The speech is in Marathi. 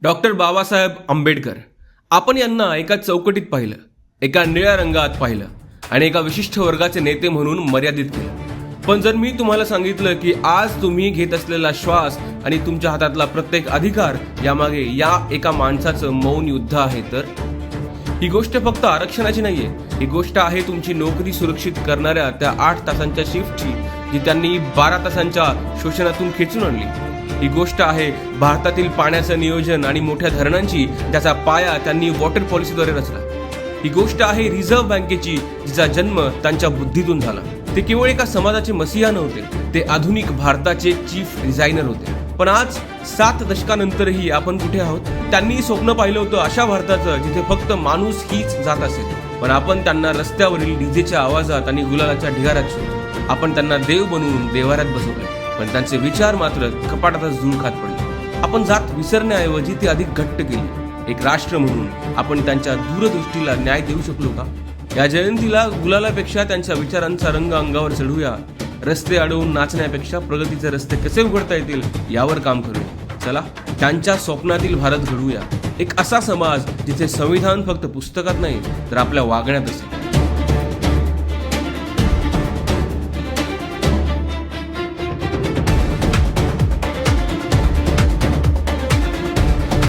डॉक्टर बाबासाहेब आंबेडकर आपण यांना एका चौकटीत पाहिलं, एका निळ्या रंगात पाहिलं आणि एका विशिष्ट वर्गाचे नेते म्हणून मर्यादित केलं. पण जर मी तुम्हाला सांगितलं की आज तुम्ही घेत असलेला श्वास आणि तुमच्या हातातला प्रत्येक अधिकार यामागे या एका माणसाचं मौन युद्ध आहे, तर ही गोष्ट फक्त आरक्षणाची नाहीये. ही गोष्ट आहे तुमची नोकरी सुरक्षित करणाऱ्या त्या 8 तासांच्या शिफ्टची, जी त्यांनी 12 तासांच्या शोषणातून खेचून आणली. ही गोष्ट आहे भारतातील पाण्याचं नियोजन आणि मोठ्या धरणांची, ज्याचा पाया त्यांनी वॉटर पॉलिसीद्वारे रचला. ही गोष्ट आहे रिझर्व्ह बँकेची, जिचा जन्म त्यांच्या बुद्धीतून झाला. ते केवळ एका समाजाचे मसीहा नव्हते, ते आधुनिक भारताचे चीफ डिझायनर होते. पण आज 7 दशकानंतरही आपण कुठे आहोत? त्यांनी स्वप्न पाहिलं होतं अशा भारताचं जिथे फक्त माणूस हीच जात असेल. पण आपण त्यांना रस्त्यावरील डीजेच्या आवाजात आणि गुलालाच्या ढिगाऱ्यात शोधतो. आपण त्यांना देव बनवून देवाऱ्यात बसवले, पण त्यांचे विचार मात्र कपाटातच धूळ खात पडले. आपण जात विसरण्याऐवजी ती अधिक घट्ट केली. एक राष्ट्र म्हणून आपण त्यांच्या दूरदृष्टीला न्याय देऊ शकलो का? या जयंतीला गुलालापेक्षा त्यांच्या विचारांचा रंग अंगावर चढवूया. रस्ते अडवून नाचण्यापेक्षा प्रगतीचे रस्ते कसे उघडता येतील यावर काम करूया. चला त्यांच्या स्वप्नातील भारत घडवूया. एक असा समाज जिथे संविधान फक्त पुस्तकात नाही तर आपल्या वागण्यात असेल.